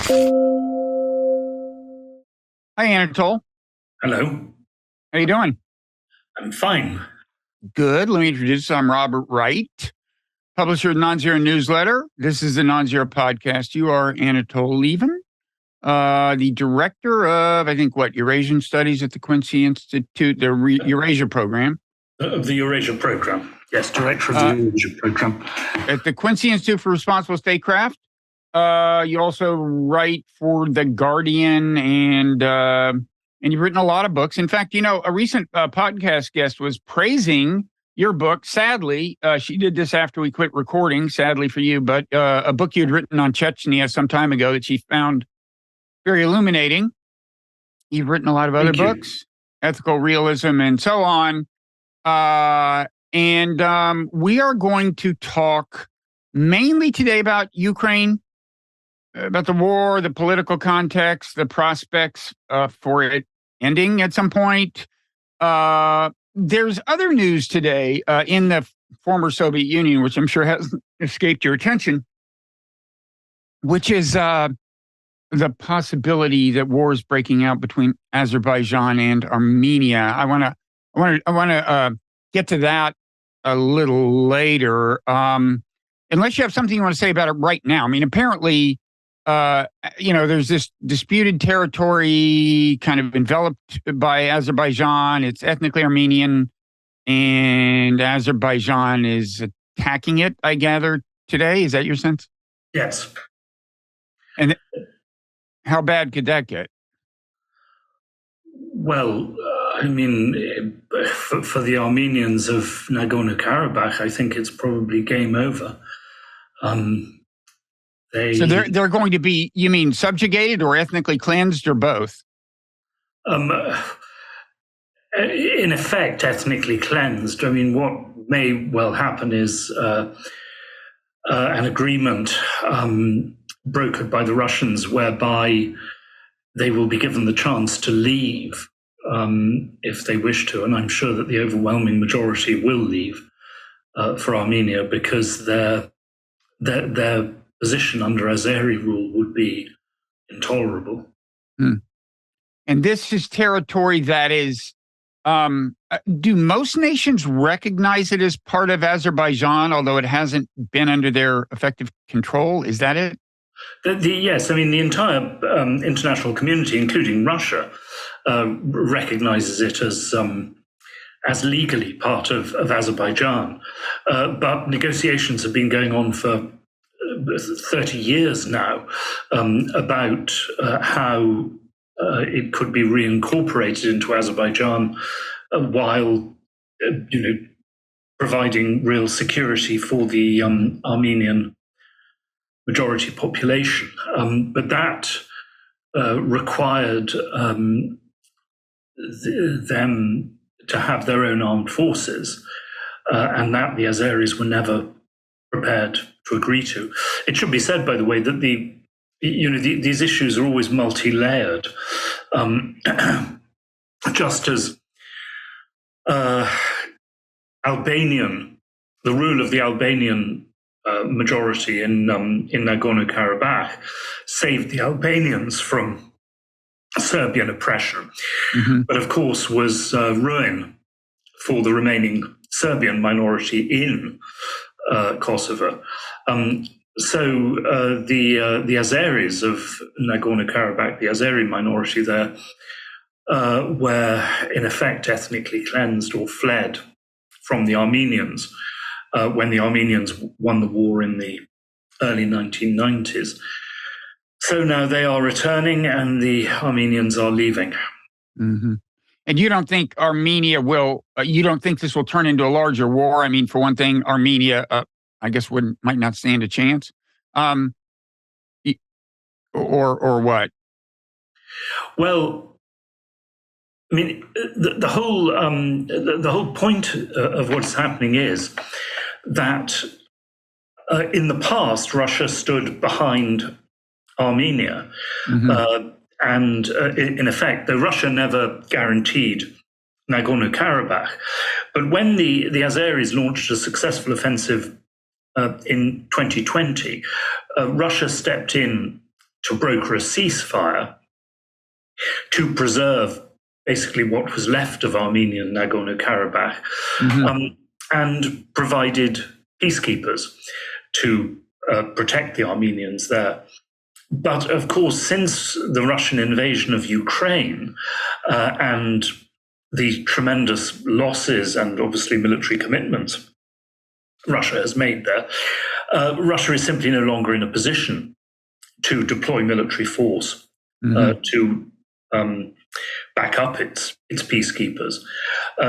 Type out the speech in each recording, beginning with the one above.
Hi, Anatol. Hello. How you doing? I'm fine. Good. Let me introduce. I'm Robert Wright, publisher of the Nonzero newsletter. This is the Nonzero podcast. You are Anatol Lieven, the director of, I think, Eurasian Studies at the Quincy Institute, the Eurasia program. Of the Eurasia program. Yes, director of the Eurasia program. At the Quincy Institute for Responsible Statecraft. You also write for The Guardian and you've written a lot of books. In fact, a recent podcast guest was praising your book. Sadly, she did this after we quit recording, sadly for you, but a book you'd written on Chechnya some time ago that she found very illuminating. You've written a lot of other books, Ethical Realism and so on. And we are going to talk mainly today about Ukraine, about the war, the political context, the prospects for it ending at some point. There's other news today in the former Soviet Union, which I'm sure hasn't escaped your attention, which is the possibility that war is breaking out between Azerbaijan and Armenia. I want to get to that a little later. Unless you have something you want to say about it right now. I mean, apparently, there's this disputed territory kind of enveloped by Azerbaijan. It's ethnically Armenian, and Azerbaijan is attacking it, I gather, today. Is that your sense? Yes. And how bad could that get? Well, for the Armenians of Nagorno-Karabakh, I think it's probably game over. So they're going to be, you mean subjugated or ethnically cleansed or both? In effect, ethnically cleansed. I mean, what may well happen is an agreement brokered by the Russians whereby they will be given the chance to leave if they wish to. And I'm sure that the overwhelming majority will leave for Armenia because their position under Azeri rule would be intolerable. And this is territory that is, do most nations recognize it as part of Azerbaijan, although it hasn't been under their effective control? Is that it? Yes, I mean, the entire international community, including Russia, recognizes it as legally part of Azerbaijan. But negotiations have been going on for 30 years now about how it could be reincorporated into Azerbaijan while providing real security for the Armenian majority population. But that required them to have their own armed forces, and that the Azeris were never prepared to agree to. It should be said, by the way, that these issues are always multi-layered. Just as the rule of the Albanian majority in Nagorno-Karabakh saved the Albanians from Serbian oppression, but of course was ruin for the remaining Serbian minority in Kosovo. So the Azeris of Nagorno-Karabakh, the Azeri minority there, were in effect ethnically cleansed or fled from the Armenians when the Armenians won the war in the early 1990s. So now they are returning and the Armenians are leaving. And you don't think Armenia you don't think this will turn into a larger war? I mean, for one thing, Armenia, I guess, might not stand a chance. Or what? Well, I mean, the whole point of what's happening is that in the past, Russia stood behind Armenia. And in effect, though Russia never guaranteed Nagorno-Karabakh, but when the Azeris launched a successful offensive in 2020, Russia stepped in to broker a ceasefire to preserve basically what was left of Armenian Nagorno-Karabakh, and provided peacekeepers to protect the Armenians there. But of course, since the Russian invasion of Ukraine and the tremendous losses and obviously military commitments Russia has made there, Russia is simply no longer in a position to deploy military force to back up its peacekeepers.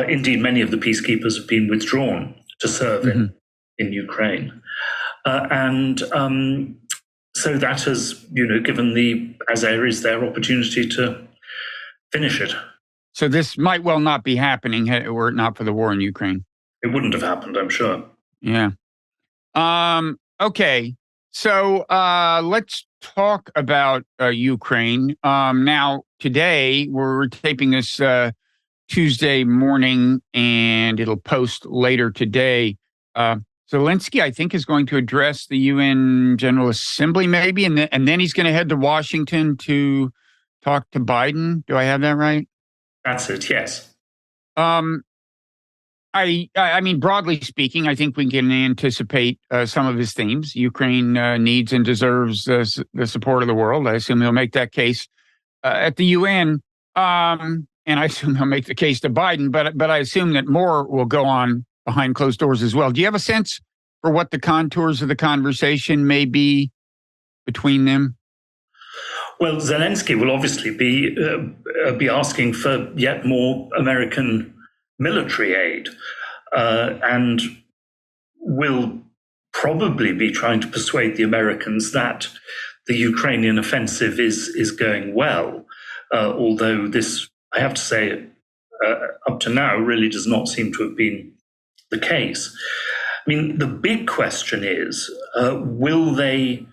Indeed, many of the peacekeepers have been withdrawn to serve in Ukraine. So that has, given the Azeris their opportunity to finish it. So this might well not be happening were it not for the war in Ukraine. It wouldn't have happened, I'm sure. Yeah. Okay. So let's talk about Ukraine. Now, today, we're taping this Tuesday morning, and it'll post later today. Zelensky, I think, is going to address the UN General Assembly, maybe, and then he's going to head to Washington to talk to Biden. Do I have that right? That's it, yes. I mean, broadly speaking, I think we can anticipate some of his themes. Ukraine needs and deserves the support of the world. I assume he'll make that case at the UN, and I assume he'll make the case to Biden. But I assume that more will go on behind closed doors as well. Do you have a sense for what the contours of the conversation may be between them? Well, Zelensky will obviously be asking for yet more American military aid, and will probably be trying to persuade the Americans that the Ukrainian offensive is going well, although this, I have to say, up to now, really does not seem to have been the case. I mean, the big question is, will they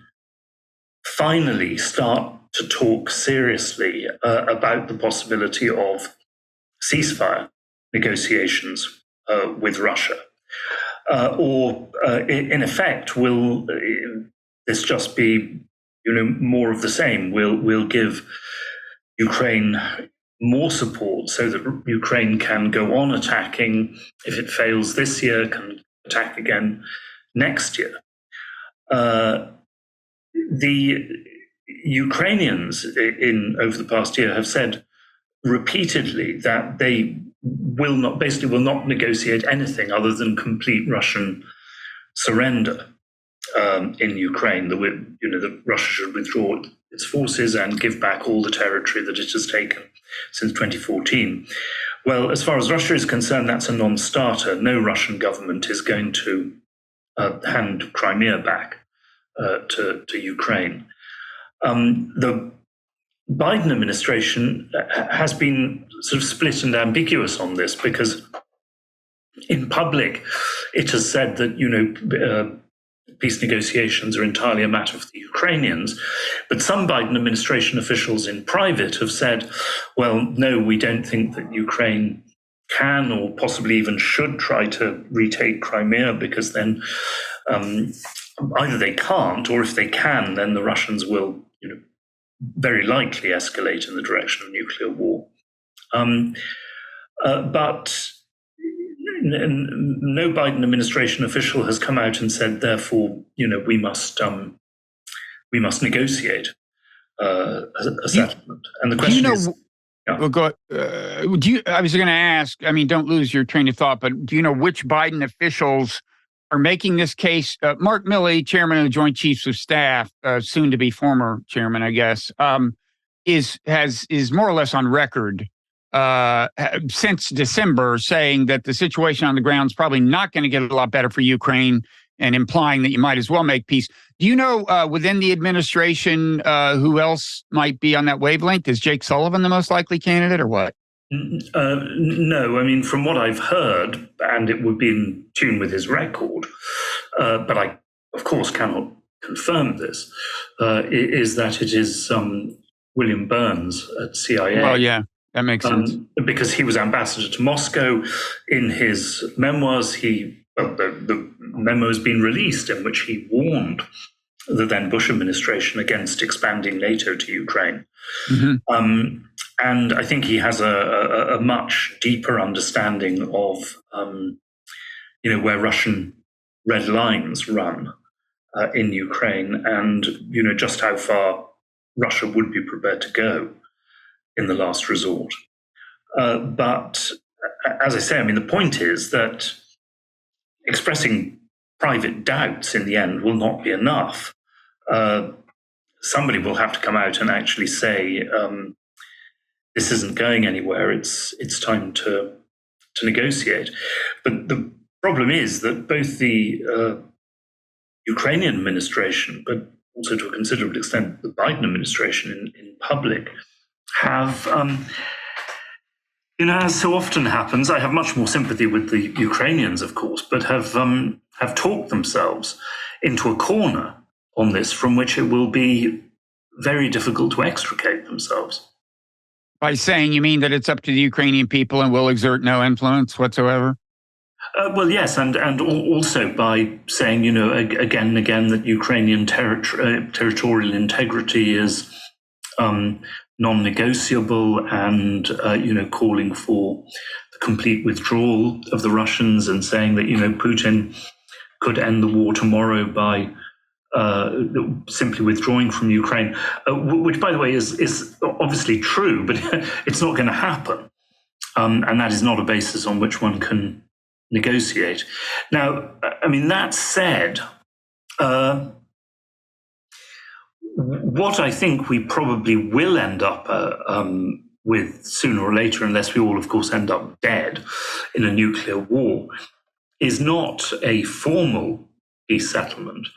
finally start to talk seriously about the possibility of ceasefire negotiations with Russia? Or in effect, will this just be, more of the same? We'll give Ukraine more support so that Ukraine can go on attacking. If it fails this year, can attack again next year. The Ukrainians over the past year have said repeatedly that they will not negotiate anything other than complete Russian surrender in Ukraine. That Russia should withdraw its forces and give back all the territory that it has taken since 2014. Well, as far as Russia is concerned, that's a non-starter. No Russian government is going to hand Crimea back to Ukraine. The Biden administration has been sort of split and ambiguous on this, because in public it has said that peace negotiations are entirely a matter for the Ukrainians, but some Biden administration officials in private have said, well, no, we don't think that Ukraine can or possibly even should try to retake Crimea, because then either they can't, or if they can, then the Russians will very likely escalate in the direction of nuclear war. But no Biden administration official has come out and said, therefore, we must negotiate a settlement. And the question is, yeah. Well, I was going to ask, I mean, don't lose your train of thought, but do you know which Biden officials are making this case? Mark Milley, chairman of the Joint Chiefs of Staff, soon to be former chairman, I guess, is more or less on record since December, saying that the situation on the ground is probably not going to get a lot better for Ukraine, and implying that you might as well make peace. Do you know within the administration who else might be on that wavelength? Is Jake Sullivan the most likely candidate, or what? No, I mean, from what I've heard, and it would be in tune with his record, but I, of course, cannot confirm this, is that it is William Burns at CIA. Well, yeah, that makes sense. Because he was ambassador to Moscow. In his memoirs, the memo has been released in which he warned the then Bush administration against expanding NATO to Ukraine. And I think he has a much deeper understanding of, where Russian red lines run in Ukraine, and just how far Russia would be prepared to go in the last resort. But as I say, the point is that expressing private doubts in the end will not be enough. Somebody will have to come out and actually say, this isn't going anywhere. It's time to negotiate. But the problem is that both the Ukrainian administration, but also to a considerable extent the Biden administration in public, have, as so often happens, I have much more sympathy with the Ukrainians, of course, but have talked themselves into a corner on this from which it will be very difficult to extricate themselves. By saying, you mean that it's up to the Ukrainian people and will exert no influence whatsoever? Well, yes, and also by saying, again and again that Ukrainian territorial integrity is non-negotiable, and calling for the complete withdrawal of the Russians, and saying that Putin could end the war tomorrow by simply withdrawing from Ukraine, which, by the way, is obviously true, but it's not going to happen, and that is not a basis on which one can negotiate. Now, that said, what I think we probably will end up with sooner or later, unless we all, of course, end up dead in a nuclear war, is not a formal peace settlement,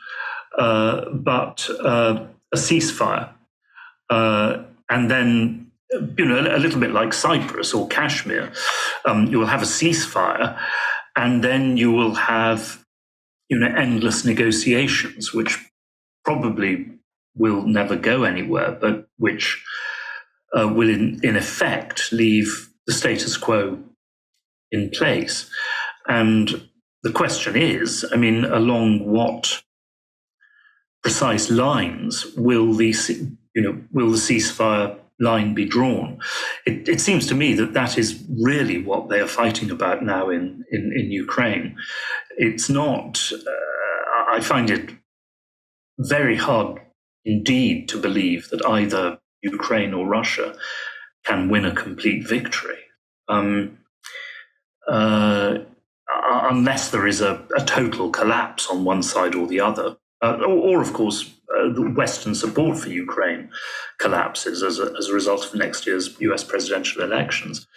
but a ceasefire. And then, a little bit like Cyprus or Kashmir, you will have a ceasefire, and then you will have, endless negotiations, which probably will never go anywhere, but which will in effect leave the status quo in place. And the question is, along what precise lines will the ceasefire line be drawn? It seems to me that is really what they are fighting about now in Ukraine. It's not, I find it very hard indeed to believe that either Ukraine or Russia can win a complete victory, unless there is a total collapse on one side or the other, or of course, the Western support for Ukraine collapses as a result of next year's US presidential elections.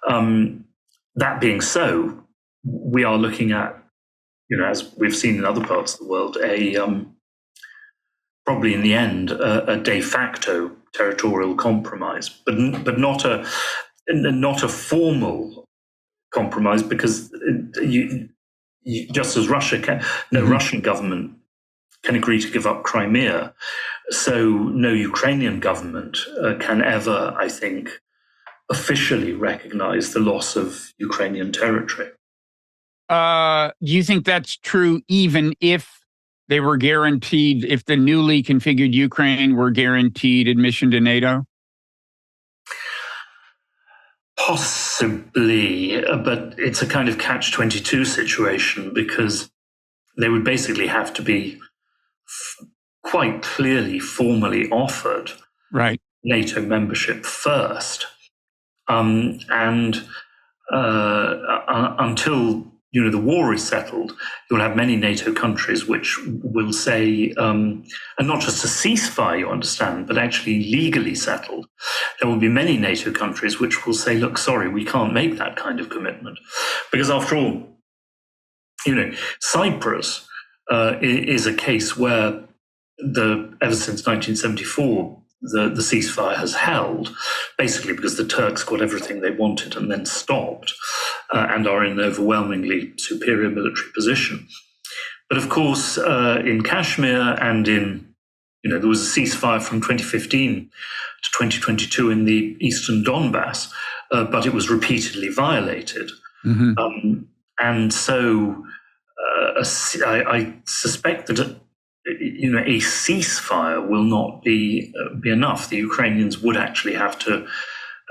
That being so, we are looking at, as we've seen in other parts of the world, probably in the end, a de facto territorial compromise, but not a formal compromise, because just as Russia can, no Russian government can agree to give up Crimea, so no Ukrainian government can ever, I think, officially recognize the loss of Ukrainian territory. Do you think that's true even if they were guaranteed, if the newly configured Ukraine were guaranteed admission to NATO? Possibly, but it's a kind of catch-22 situation, because they would basically have to be quite clearly formally offered NATO membership first. And until the war is settled, you'll have many NATO countries which will say, and not just a ceasefire, you understand, but actually legally settled. There will be many NATO countries which will say, look, sorry, we can't make that kind of commitment. Because after all, Cyprus is a case where ever since 1974, the ceasefire has held, basically because the Turks got everything they wanted and then stopped, and are in an overwhelmingly superior military position. But of course, in Kashmir and there was a ceasefire from 2015 to 2022 in the eastern Donbass, but it was repeatedly violated. And so I suspect that a ceasefire will not be enough. The Ukrainians would actually have to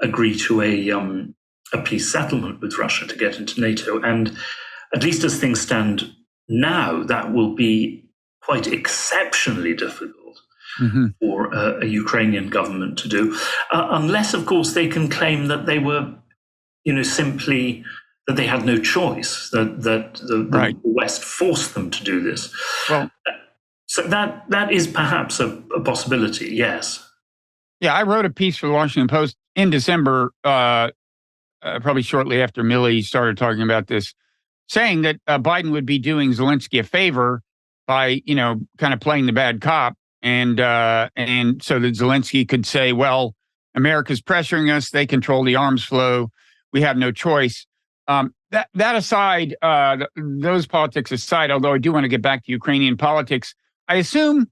agree to a peace settlement with Russia to get into NATO. And at least as things stand now, that will be quite exceptionally difficult for a Ukrainian government to do, unless, of course, they can claim that they were, simply that they had no choice, that the West forced them to do this. Well, so that is perhaps a possibility, yes. Yeah, I wrote a piece for the Washington Post in December, probably shortly after Milley started talking about this, saying that Biden would be doing Zelensky a favor by, kind of playing the bad cop, and so that Zelensky could say, well, America's pressuring us, they control the arms flow, we have no choice. That aside, those politics aside, although I do want to get back to Ukrainian politics, I assume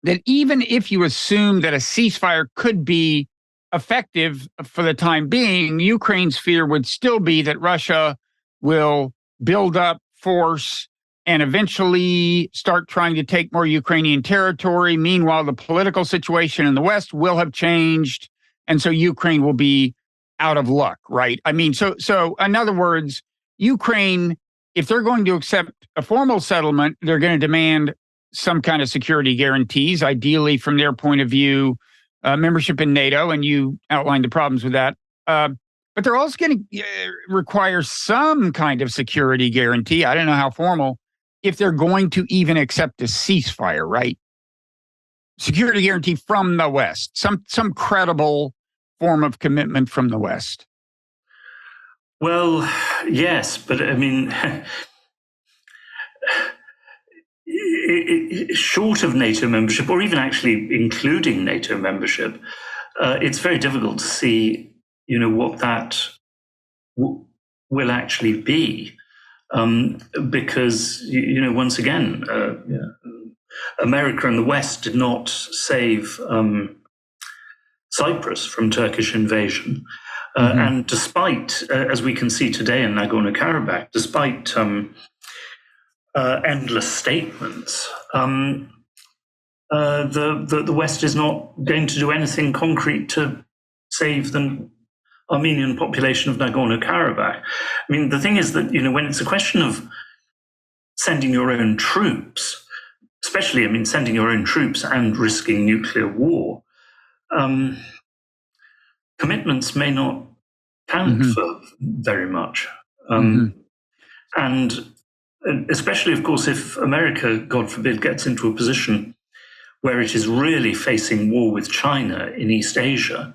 that even if you assume that a ceasefire could be effective for the time being, Ukraine's fear would still be that Russia will build up force and eventually start trying to take more Ukrainian territory. Meanwhile, the political situation in the West will have changed, and so Ukraine will be out of luck, right? I mean, so in other words, Ukraine, if they're going to accept a formal settlement, they're going to demand some kind of security guarantees, ideally from their point of view, membership in NATO, and you outlined the problems with that. But they're also going to require some kind of security guarantee. I don't know how formal, if they're going to even accept a ceasefire, right? Security guarantee from the West, some credible form of commitment from the West. Well, yes, but I mean, short of NATO membership, or even actually including NATO membership, it's very difficult to see, what that will actually be, because once again, America and the West did not save Cyprus from Turkish invasion, and despite, as we can see today in Nagorno-Karabakh, despite endless statements, the West is not going to do anything concrete to save the Armenian population of Nagorno-Karabakh. I mean, the thing is that, when it's a question of sending your own troops, especially, sending your own troops and risking nuclear war, commitments may not count for very much. And especially, of course, if America, God forbid, gets into a position where it is really facing war with China in East Asia,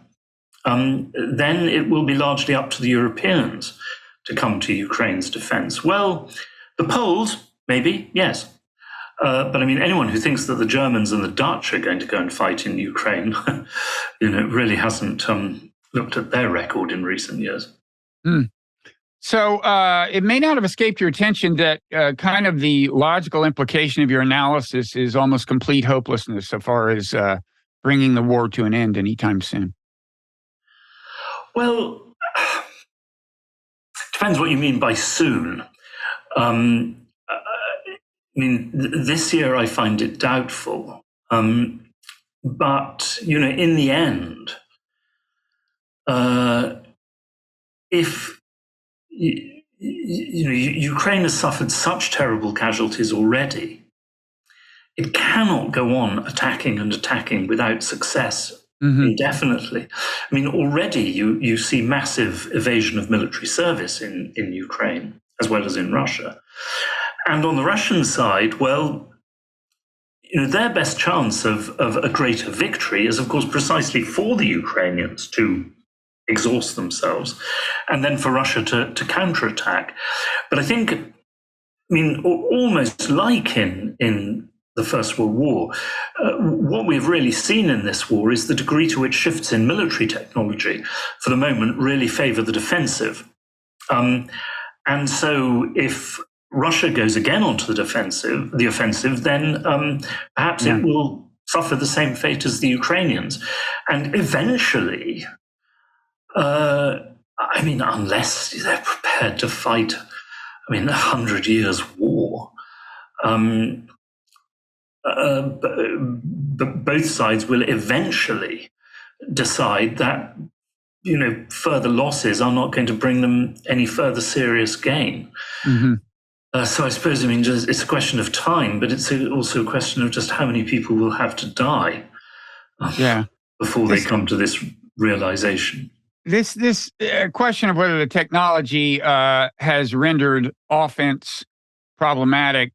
then it will be largely up to the Europeans to come to Ukraine's defense. Well, the Poles, maybe, yes. But anyone who thinks that the Germans and the Dutch are going to go and fight in Ukraine, really hasn't looked at their record in recent years. So it may not have escaped your attention that kind of the logical implication of your analysis is almost complete hopelessness so far as bringing the war to an end anytime soon. Well, depends what you mean by soon. This year I find it doubtful. But, in the end, if Ukraine has suffered such terrible casualties already, it cannot go on attacking and attacking without success indefinitely. Already you see massive evasion of military service in Ukraine, as well as in Russia. And on the Russian side, well, their best chance of a greater victory is, of course, precisely for the Ukrainians to exhaust themselves, and then for Russia to counterattack. But I think, almost like in the First World War, what we've really seen in this war is the degree to which shifts in military technology, for the moment, really favor the defensive. And so if Russia goes again onto the offensive, then perhaps it will suffer the same fate as the Ukrainians. And eventually, unless they're prepared to fight, 100 years war, but both sides will eventually decide that further losses are not going to bring them any further serious gain. Mm-hmm. So I suppose, it's a question of time, but it's also a question of just how many people will have to die before they come to this realization. This question of whether the technology has rendered offense problematic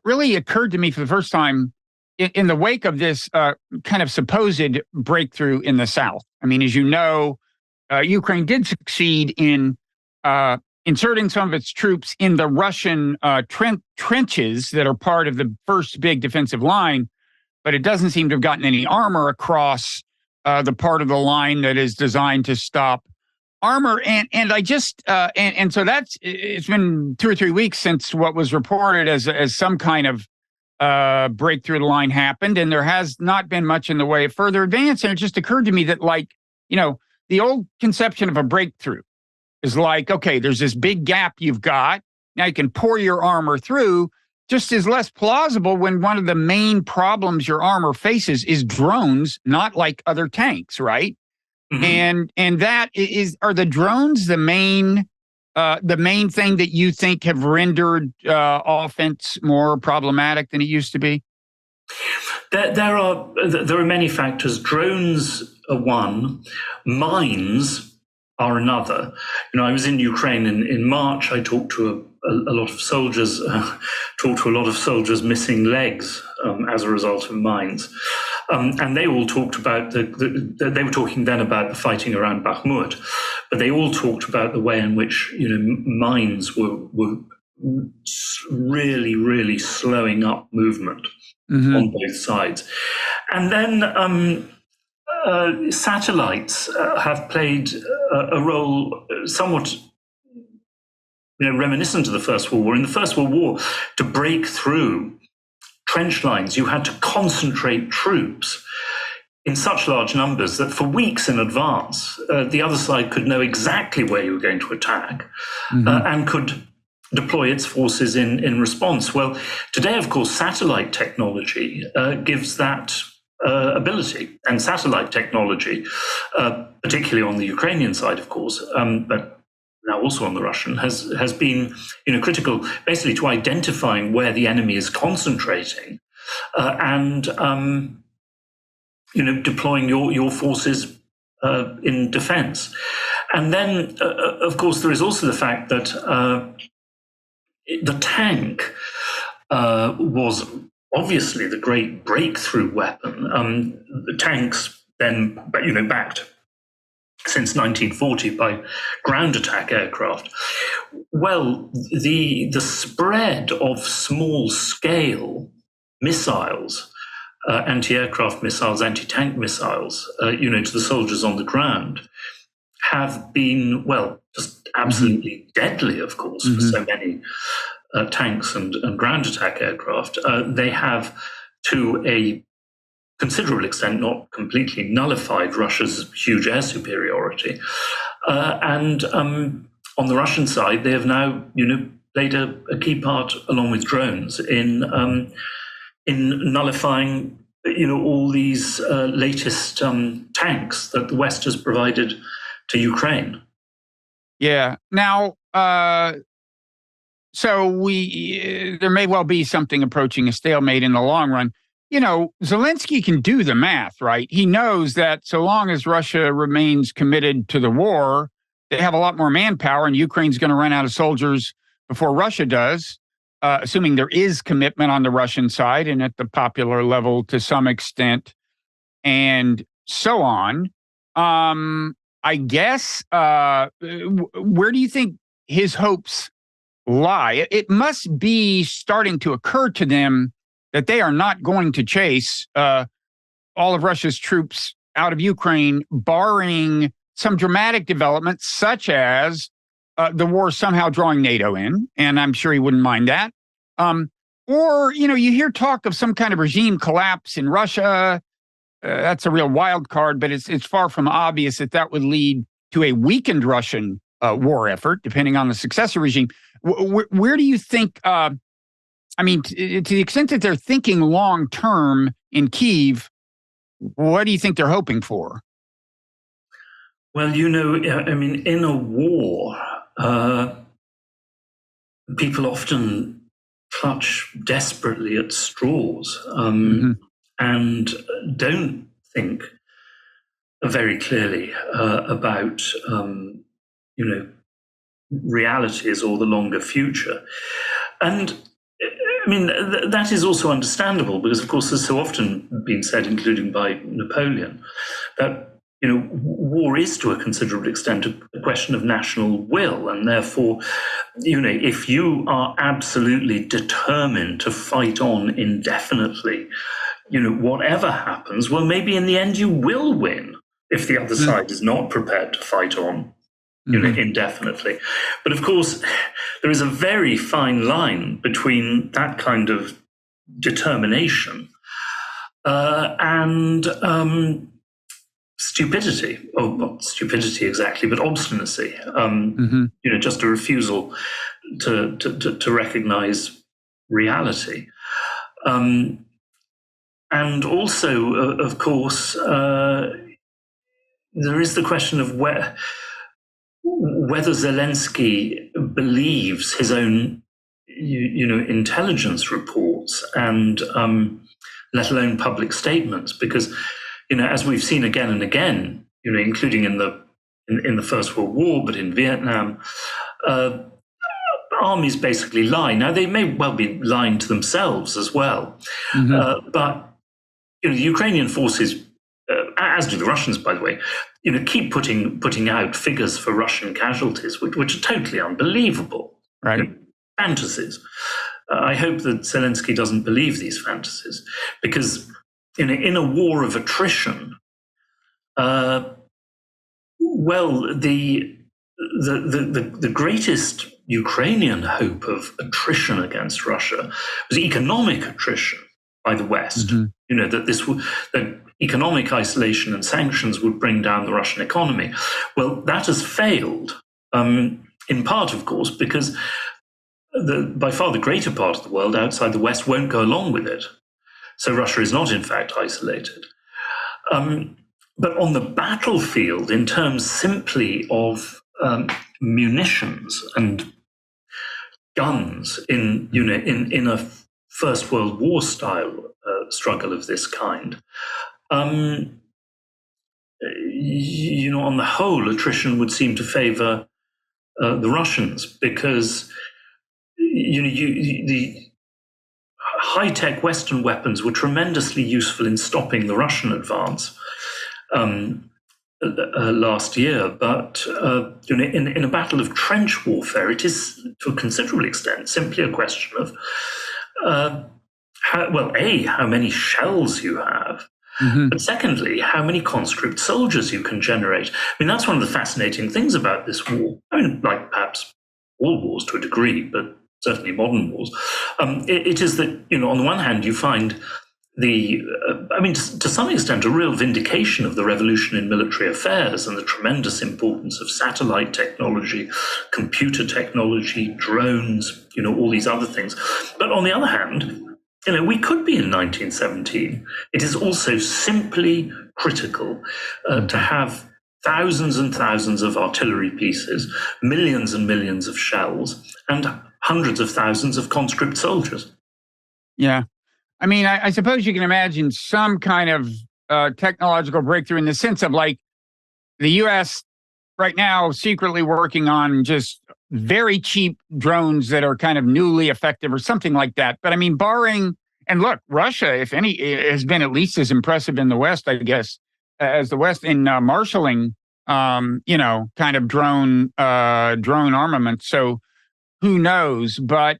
really occurred to me for the first time in the wake of this kind of supposed breakthrough in the South. I mean, as you know, Ukraine did succeed in inserting some of its troops in the Russian trenches that are part of the first big defensive line, but it doesn't seem to have gotten any armor across the part of the line that is designed to stop armor. And I just and so it's been 2 or 3 weeks since what was reported as some kind of breakthrough the line happened, and there has not been much in the way of further advance. And it just occurred to me that, the old conception of a breakthrough is like, okay, there's this big gap you've got. Now you can pour your armor through. Just is less plausible when one of the main problems your armor faces is drones, not like other tanks, right? Mm-hmm. And that are the drones the main thing that you think have rendered offense more problematic than it used to be? There are many factors. Drones are one. Mines are another. I was in Ukraine in March. I talked to a lot of soldiers. Talked to a lot of soldiers missing legs as a result of mines, and they all talked about they were talking then about the fighting around Bakhmut, but they all talked about the way in which mines were really, really slowing up movement on both sides. And then satellites have played a role somewhat reminiscent of the First World War. In the First World War, to break through trench lines, you had to concentrate troops in such large numbers that for weeks in advance, the other side could know exactly where you were going to attack and could deploy its forces in response. Well, today, of course, satellite technology gives that ability. And satellite technology, particularly on the Ukrainian side, of course, but now also on the Russian, has been critical basically to identifying where the enemy is concentrating and deploying your forces in defense. And then, of course, there is also the fact that the tank was obviously the great breakthrough weapon. The tanks then, backed since 1940 by ground attack aircraft. Well, the spread of small scale missiles, anti-aircraft missiles, anti-tank missiles, to the soldiers on the ground, have been, just absolutely deadly, of course, for so many tanks and ground attack aircraft. They have, to a considerable extent, not completely nullified Russia's huge air superiority. And on the Russian side, they have now, played a key part, along with drones, in nullifying, all these latest tanks that the West has provided to Ukraine. Yeah. Now, so there may well be something approaching a stalemate in the long run. Zelensky can do the math, right? He knows that so long as Russia remains committed to the war, they have a lot more manpower, and Ukraine's going to run out of soldiers before Russia does, assuming there is commitment on the Russian side and at the popular level to some extent, and so on. I guess, where do you think his hopes lie? It must be starting to occur to them that they are not going to chase all of Russia's troops out of Ukraine, barring some dramatic developments, such as the war somehow drawing NATO in, and I'm sure he wouldn't mind that. Or, you hear talk of some kind of regime collapse in Russia. That's a real wild card, but it's far from obvious that would lead to a weakened Russian war effort, depending on the successor regime. Where do you think I mean, to the extent that they're thinking long term in Kyiv, what do you think they're hoping for? Well, I mean, in a war, people often clutch desperately at straws and don't think very clearly about, realities or the longer future. And I mean, that is also understandable because, of course, there's so often been said, including by Napoleon, that war is to a considerable extent a question of national will, and therefore, if you are absolutely determined to fight on indefinitely, whatever happens, well, maybe in the end you will win if the other side is not prepared to fight on indefinitely. But of course, there is a very fine line between that kind of determination and stupidity, or not stupidity exactly, but obstinacy. Just a refusal to recognize reality. And also, of course, there is the question of whether Zelensky believes his own, intelligence reports and let alone public statements, because, as we've seen again and again, including in the First World War, but in Vietnam, armies basically lie. Now, they may well be lying to themselves as well, but the Ukrainian forces, as do the Russians, by the way, keep putting out figures for Russian casualties, which are totally unbelievable. Right. Fantasies. I hope that Zelensky doesn't believe these fantasies, because in a war of attrition, the greatest Ukrainian hope of attrition against Russia was economic attrition by the West. That economic isolation and sanctions would bring down the Russian economy. Well, that has failed, in part, of course, because by far the greater part of the world outside the West won't go along with it. So Russia is not, in fact, isolated. But on the battlefield, in terms simply of munitions and guns in a First World War style struggle of this kind, on the whole, attrition would seem to favor the Russians, because the high-tech Western weapons were tremendously useful in stopping the Russian advance last year. But in a battle of trench warfare, it is to a considerable extent simply a question of how many shells you have, but secondly, how many conscript soldiers you can generate. I mean, that's one of the fascinating things about this war. I mean, like perhaps all wars to a degree, but certainly modern wars. It is that, on the one hand, you find to some extent, a real vindication of the revolution in military affairs and the tremendous importance of satellite technology, computer technology, drones, all these other things. But on the other hand, we could be in 1917. It is also simply critical to have thousands and thousands of artillery pieces, millions and millions of shells, and hundreds of thousands of conscript soldiers. Yeah. I mean, I suppose you can imagine some kind of technological breakthrough in the sense of, like, the U.S. right now secretly working on just very cheap drones that are kind of newly effective or something like that. But I mean, and look, Russia, if any, has been at least as impressive in the West, I guess, as the West in marshaling, kind of drone armament. So who knows? But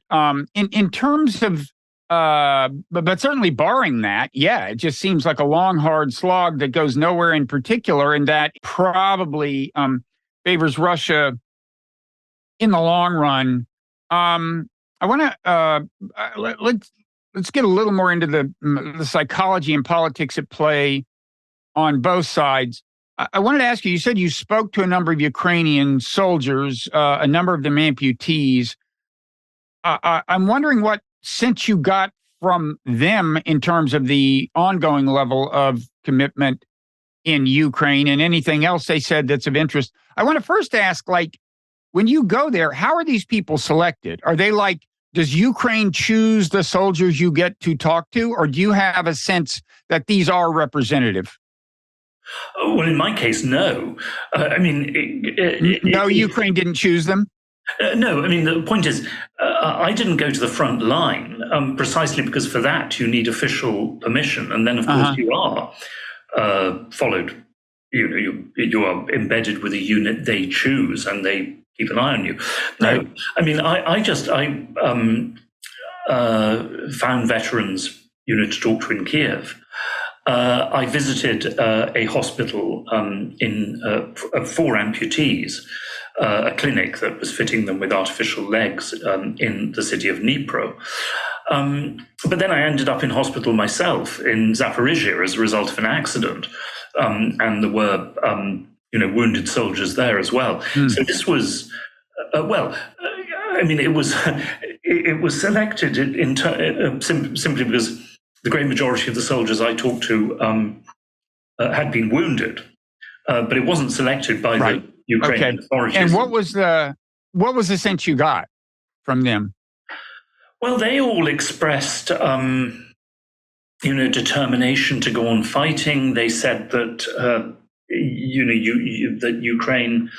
in terms of, but certainly barring that, yeah, it just seems like a long, hard slog that goes nowhere in particular, and that probably favors Russia in the long run. I want to let's get a little more into the psychology and politics at play on both sides. I wanted to ask you, you said you spoke to a number of Ukrainian soldiers, a number of them amputees. I'm wondering what sense you got from them in terms of the ongoing level of commitment in Ukraine and anything else they said that's of interest? I want to first ask, like, when you go there, how are these people selected? Are they like, does Ukraine choose the soldiers you get to talk to, or do you have a sense that these are representative? Well, in my case, no. No, Ukraine didn't choose them? No, I mean, the point is, I didn't go to the front line precisely because for that you need official permission. And then, of course, you are followed. You are embedded with a unit they choose and they keep an eye on you. No, right. I mean, I found veterans unit to talk to in Kiev. I visited a hospital for amputees, a clinic that was fitting them with artificial legs in the city of Dnipro. But then I ended up in hospital myself in Zaporizhia as a result of an accident. And there were, wounded soldiers there as well. So this was, it was selected simply because the great majority of the soldiers I talked to had been wounded, but it wasn't selected by the Ukrainian authorities. And what was the sense you got from them? Well, they all expressed, determination to go on fighting. They said that, that Ukraine,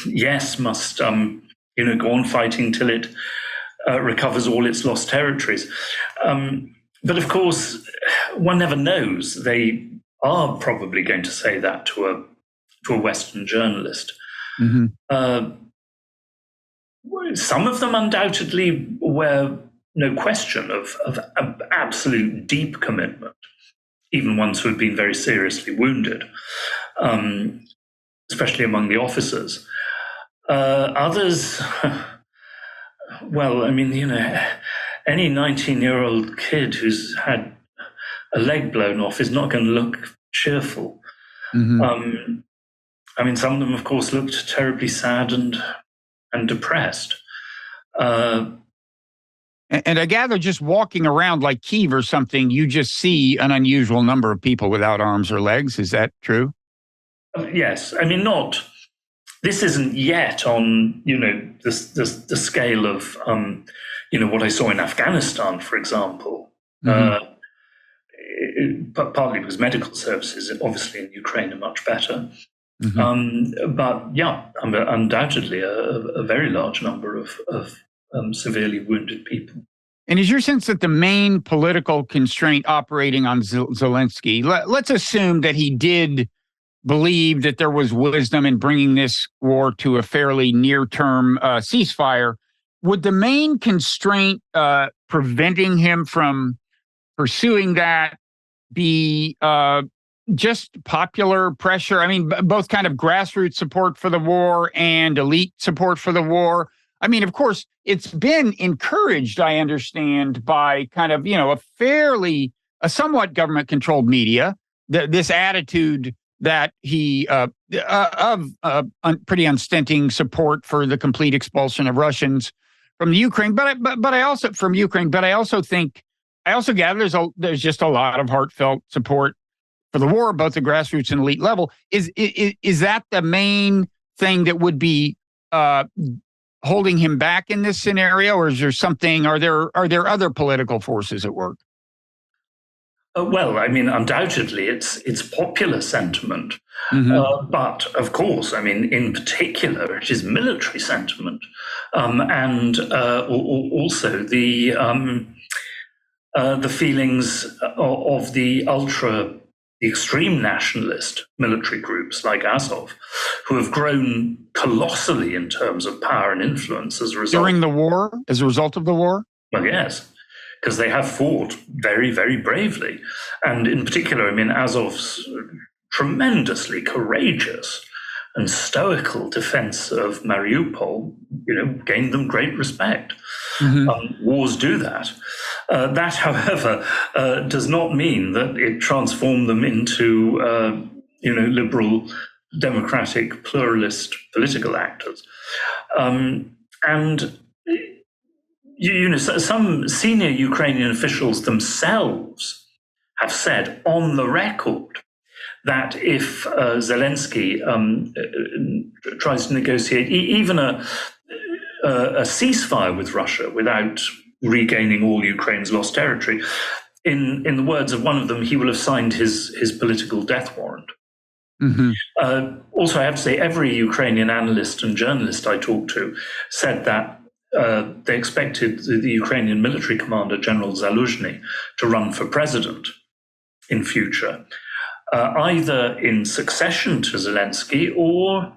yes, must, go on fighting till it recovers all its lost territories. But of course, one never knows. They are probably going to say that to a Western journalist. Mm-hmm. Some of them undoubtedly were no question of absolute deep commitment, even ones who had been very seriously wounded, especially among the officers. Others, well, I mean, any 19-year-old kid who's had a leg blown off is not going to look cheerful. Mm-hmm. Some of them, of course, looked terribly sad and depressed. And I gather just walking around like Kyiv or something, you just see an unusual number of people without arms or legs. Is that true? Yes. I mean, this isn't yet on, the scale of, what I saw in Afghanistan, for example. Mm-hmm. But partly because medical services, obviously, in Ukraine are much better. Mm-hmm. But yeah, undoubtedly a very large number of severely wounded people. And is your sense that the main political constraint operating on Zelensky, let's assume that he did believe that there was wisdom in bringing this war to a fairly near-term ceasefire, would the main constraint preventing him from pursuing that be just popular pressure? I mean, both kind of grassroots support for the war and elite support for the war. I mean, of course, it's been encouraged, I understand, by kind of, a somewhat government-controlled media, this attitude that he pretty unstinting support for the complete expulsion of Russians from the Ukraine, but I also gather there's just a lot of heartfelt support for the war, both the grassroots and elite level. Is that the main thing that would be holding him back in this scenario, or is there something? Are there other political forces at work? Well, I mean, undoubtedly, it's popular sentiment, mm-hmm. But of course, I mean, in particular, it is military sentiment, and also the feelings of the extreme nationalist military groups like Azov, who have grown colossally in terms of power and influence as a result. During the war, as a result of the war? Well, yes, because they have fought very, very bravely. And in particular, I mean, Azov's tremendously courageous and stoical defense of Mariupol, gained them great respect. Mm-hmm. Wars do that. That, however, does not mean that it transformed them into, liberal, democratic, pluralist political actors. And some senior Ukrainian officials themselves have said on the record that if Zelensky tries to negotiate even a ceasefire with Russia without regaining all Ukraine's lost territory, in the words of one of them, he will have signed his political death warrant. Mm-hmm. Also, I have to say, every Ukrainian analyst and journalist I talked to said that they expected the Ukrainian military commander, General Zaluzhny, to run for president in future, either in succession to Zelensky or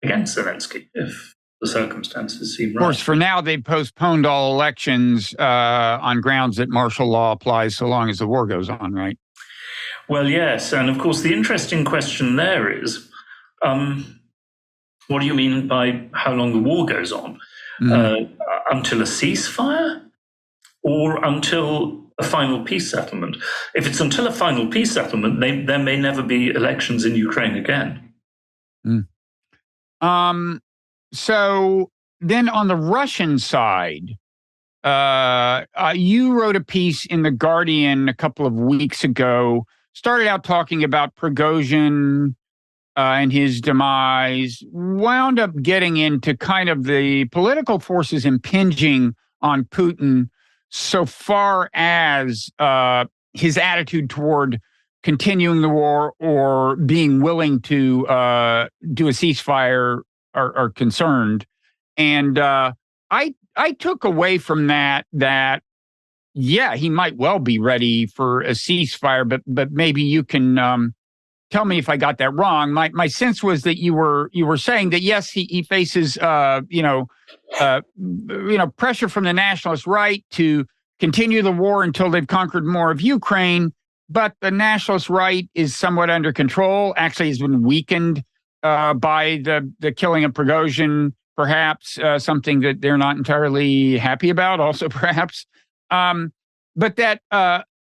against Zelensky, if the circumstances seem right. Of course, for now, they've postponed all elections on grounds that martial law applies so long as the war goes on, right? Well, yes. And of course, the interesting question there is, what do you mean by how long the war goes on? Mm-hmm. Until a ceasefire or until a final peace settlement? If it's until a final peace settlement, there may never be elections in Ukraine again. So then on the Russian side, you wrote a piece in The Guardian a couple of weeks ago, started out talking about Prigozhin and his demise, wound up getting into kind of the political forces impinging on Putin so far as his attitude toward continuing the war or being willing to do a ceasefire are concerned. And I took away from that, yeah, he might well be ready for a ceasefire, but maybe you can tell me if I got that wrong. My sense was that you were saying that yes, he faces pressure from the nationalist right to continue the war until they've conquered more of Ukraine, but the nationalist right is somewhat under control. Actually, has been weakened by the killing of Prigozhin, perhaps something that they're not entirely happy about. Also, perhaps. But that,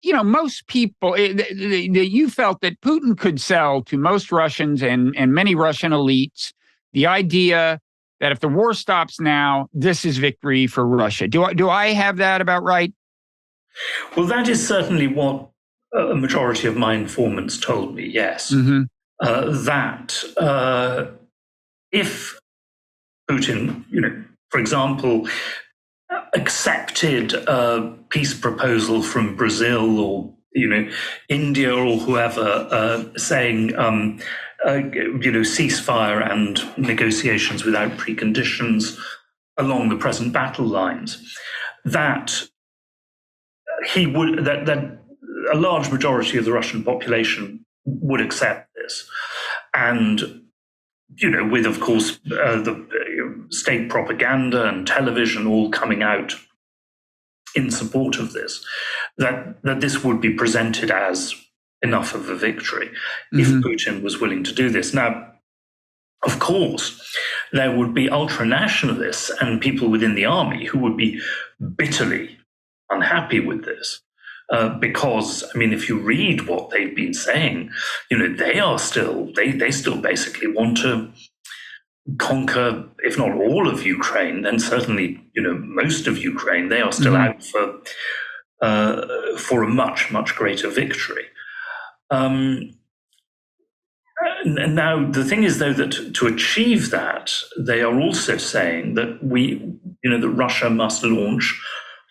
most people, you felt that Putin could sell to most Russians and many Russian elites the idea that if the war stops now, this is victory for Russia. Do I have that about right? Well, that is certainly what a majority of my informants told me, yes. Mm-hmm. That if Putin, for example, accepted a peace proposal from Brazil or India or whoever, saying ceasefire and negotiations without preconditions along the present battle lines, that that a large majority of the Russian population would accept this, and with, of course, the state propaganda and television all coming out in support of this, that this would be presented as enough of a victory if Putin was willing to do this. Now, of course, there would be ultra-nationalists and people within the army who would be bitterly unhappy with this. Because, if you read what they've been saying, they still basically want to conquer, if not all of Ukraine, then certainly, most of Ukraine. They are still out for a much, much greater victory. Now, the thing is, though, that to achieve that, they are also saying that that Russia must launch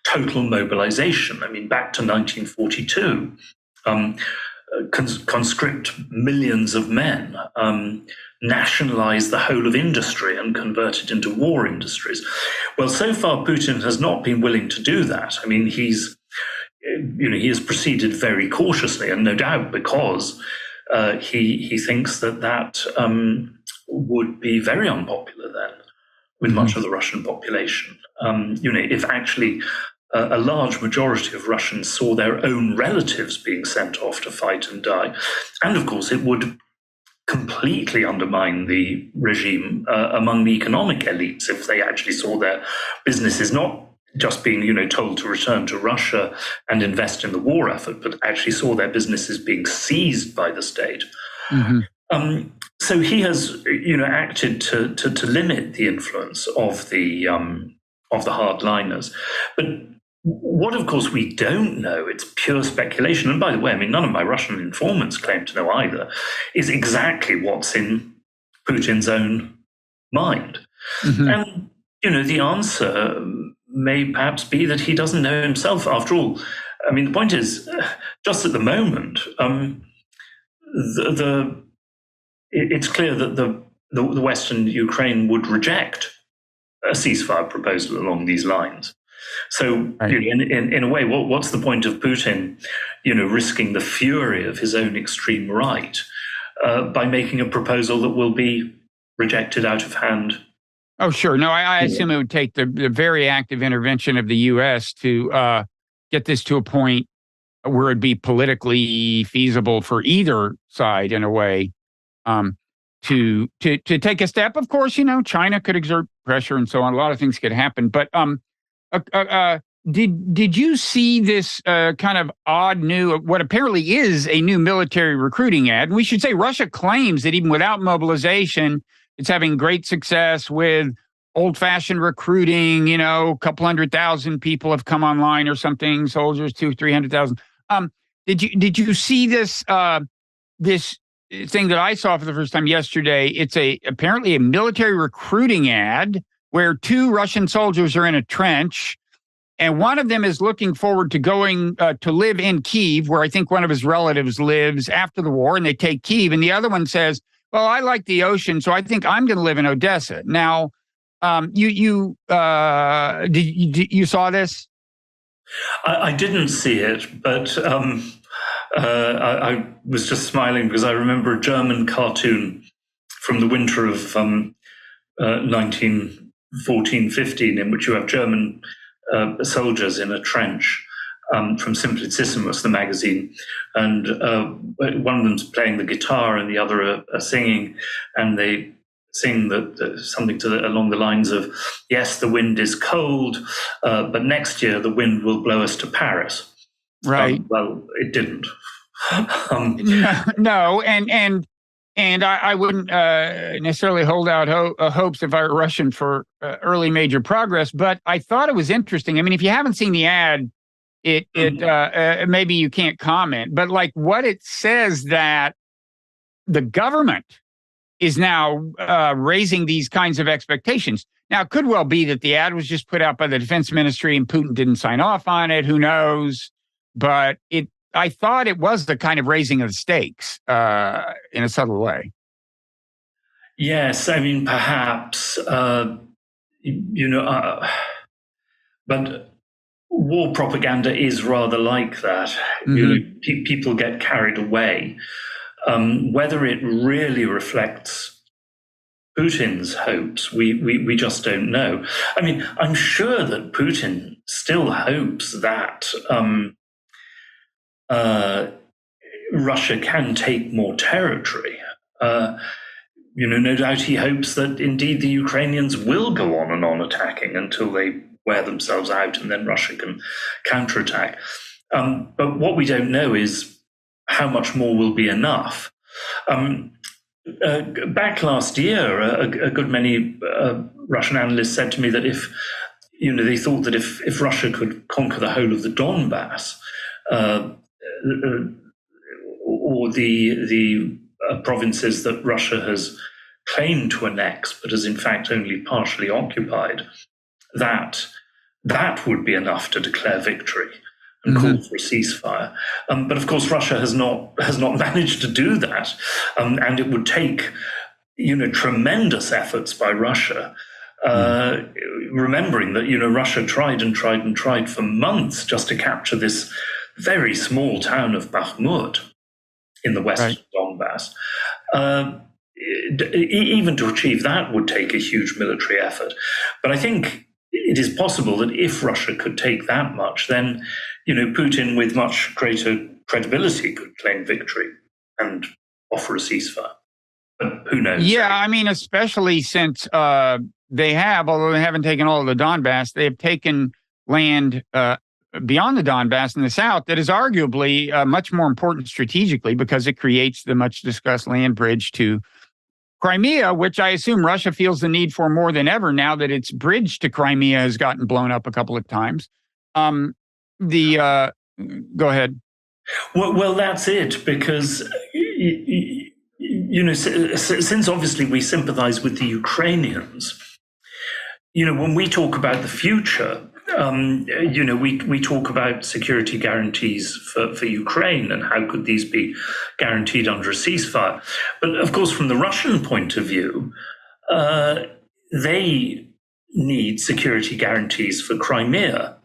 total mobilization. Back to 1942, conscript millions of men, nationalize the whole of industry and convert it into war industries. Well, so far, Putin has not been willing to do that. He has proceeded very cautiously, and no doubt because he thinks that would be very unpopular then with much of the Russian population. If actually a large majority of Russians saw their own relatives being sent off to fight and die. And of course, it would completely undermine the regime among the economic elites if they actually saw their businesses not just being, told to return to Russia and invest in the war effort, but actually saw their businesses being seized by the state. So he has, acted to limit the influence of the of the hardliners. But what, of course, we don't know, it's pure speculation. And by the way, I mean, none of my Russian informants claim to know either, is exactly what's in Putin's own mind. And, the answer may perhaps be that he doesn't know himself. After all, I mean, the point is, just at the moment, it's clear that the Western Ukraine would reject a ceasefire proposal along these lines. So, in a way, what's the point of Putin, risking the fury of his own extreme right by making a proposal that will be rejected out of hand? Oh, sure. No, I assume it would take the very active intervention of the U.S. to get this to a point where it'd be politically feasible for either side, in a way, to take a step. Of course, China could exert pressure and so on. A lot of things could happen. But did you see this kind of odd what apparently is a new military recruiting ad? And we should say Russia claims that even without mobilization, it's having great success with old-fashioned recruiting. A couple 100,000 people have come online or something. Soldiers, 200,000-300,000. Did you see this this thing that I saw for the first time yesterday? It's apparently a military recruiting ad where 2 Russian soldiers are in a trench, and one of them is looking forward to going to live in Kyiv, where I think one of his relatives lives after the war, and they take Kyiv. And the other one says, well, I like the ocean, so I think I'm going to live in Odessa. Now, you saw this? I didn't see it, but I was just smiling because I remember a German cartoon from the winter of 1914-15, in which you have German soldiers in a trench from Simplicissimus, the magazine, and one of them's playing the guitar and the other are singing, and they sing something along the lines of, yes, the wind is cold, but next year the wind will blow us to Paris. Right. Well, it didn't. No, and I wouldn't necessarily hold out hopes if I were Russian for early major progress, but I thought it was interesting. I mean, if you haven't seen the ad, it maybe you can't comment, but like what it says, that the government is now raising these kinds of expectations. Now, it could well be that the ad was just put out by the defense ministry and Putin didn't sign off on it. Who knows? But I thought it was the kind of raising of the stakes in a subtle way. Yes, I mean, perhaps, but war propaganda is rather like that. People get carried away. Whether it really reflects Putin's hopes, we just don't know. I mean, I'm sure that Putin still hopes that Russia can take more territory. No doubt he hopes that indeed the Ukrainians will go on and on attacking until they wear themselves out and then Russia can counterattack. But what we don't know is how much more will be enough. Back last year, a good many Russian analysts said to me that if they thought that if Russia could conquer the whole of the Donbass, or the provinces that Russia has claimed to annex, but has in fact only partially occupied, that would be enough to declare victory and call for a ceasefire. But of course, Russia has not managed to do that, and it would take tremendous efforts by Russia. Remembering that Russia tried and tried and tried for months just to capture this very small town of Bakhmut in the west of Donbass. Even to achieve that would take a huge military effort. But I think it is possible that if Russia could take that much, then Putin, with much greater credibility, could claim victory and offer a ceasefire. But who knows? Yeah, I mean, especially since they have, although they haven't taken all of the Donbass, they have taken land beyond the Donbass in the south that is arguably much more important strategically because it creates the much discussed land bridge to Crimea, which I assume Russia feels the need for more than ever now that its bridge to Crimea has gotten blown up a couple of times. Go ahead. Well, that's it, because since obviously we sympathize with the Ukrainians, when we talk about the future, we talk about security guarantees for Ukraine and how could these be guaranteed under a ceasefire. But of course, from the Russian point of view, they need security guarantees for Crimea.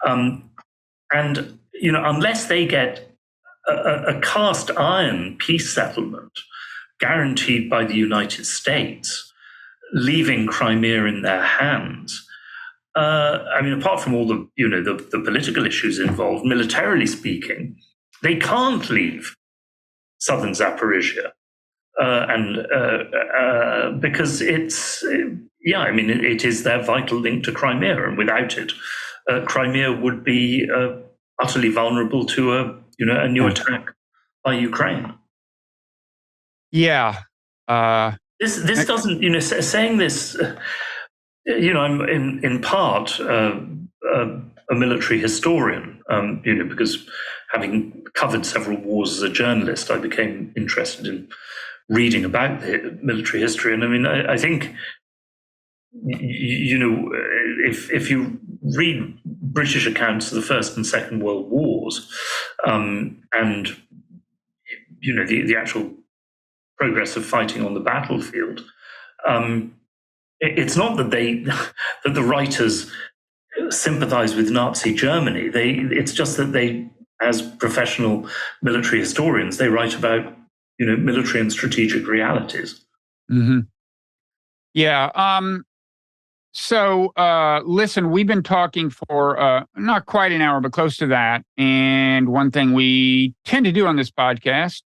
And, unless they get a cast iron peace settlement guaranteed by the United States, leaving Crimea in their hands, apart from all the political issues involved, militarily speaking, they can't leave southern Zaporizhia, because it is their vital link to Crimea, and without it, Crimea would be utterly vulnerable to a new attack by Ukraine. Yeah. This doesn't, saying this. I'm in part a military historian, because having covered several wars as a journalist, I became interested in reading about the military history. And I think, if you read British accounts of the First and Second World Wars, and the actual progress of fighting on the battlefield, it's not that that the writers sympathize with Nazi Germany. It's just that they, as professional military historians, they write about military and strategic realities. Mm-hmm. Yeah. So listen, we've been talking for not quite an hour, but close to that. And one thing we tend to do on this podcast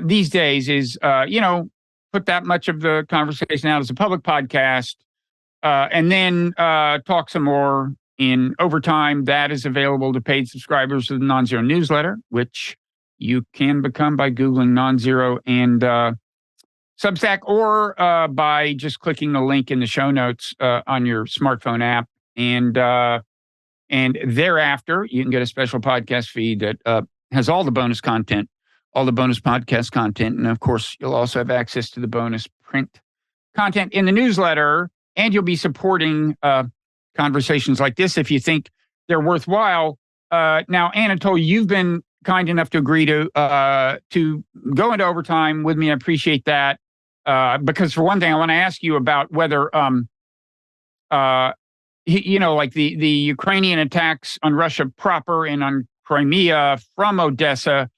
these days is, put that much of the conversation out as a public podcast, and then talk some more in overtime. That is available to paid subscribers of the Nonzero newsletter, which you can become by Googling Nonzero and Substack, or by just clicking the link in the show notes on your smartphone app. And thereafter, you can get a special podcast feed that has all the bonus content, all the bonus podcast content. And of course, you'll also have access to the bonus print content in the newsletter. And you'll be supporting conversations like this if you think they're worthwhile. Now, Anatol, you've been kind enough to agree to go into overtime with me. I appreciate that. Because for one thing, I want to ask you about whether, like the Ukrainian attacks on Russia proper and on Crimea from Odessa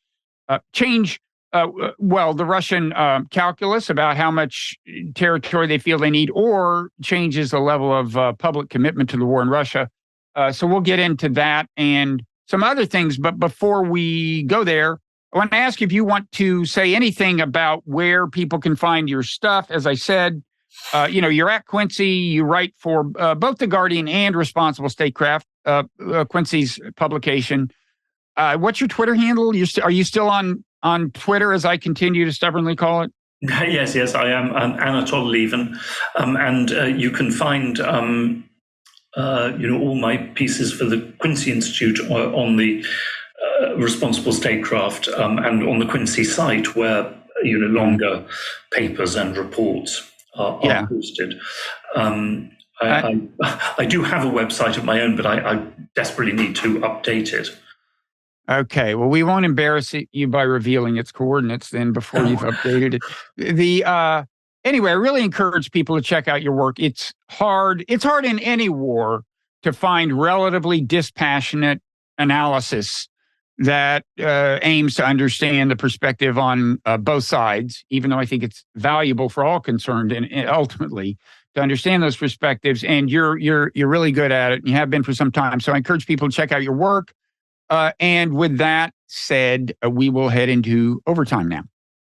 change, the Russian calculus about how much territory they feel they need, or changes the level of public commitment to the war in Russia. So we'll get into that and some other things. But before we go there, I want to ask you if you want to say anything about where people can find your stuff. As I said, you're at Quincy. You write for both The Guardian and Responsible Statecraft, Quincy's publication. What's your Twitter handle? Are you still on Twitter, as I continue to stubbornly call it? Yes, I am. Anatol Lieven, and you can find all my pieces for the Quincy Institute on the Responsible Statecraft and on the Quincy site, where longer papers and reports are posted. I do have a website of my own, but I desperately need to update it. Okay, well, we won't embarrass you by revealing its coordinates then before you've updated it. Anyway, I really encourage people to check out your work. It's hard. It's hard in any war to find relatively dispassionate analysis that aims to understand the perspective on both sides, even though I think it's valuable for all concerned and ultimately to understand those perspectives. And you're really good at it, and you have been for some time. So I encourage people to check out your work. And with that said, we will head into overtime now.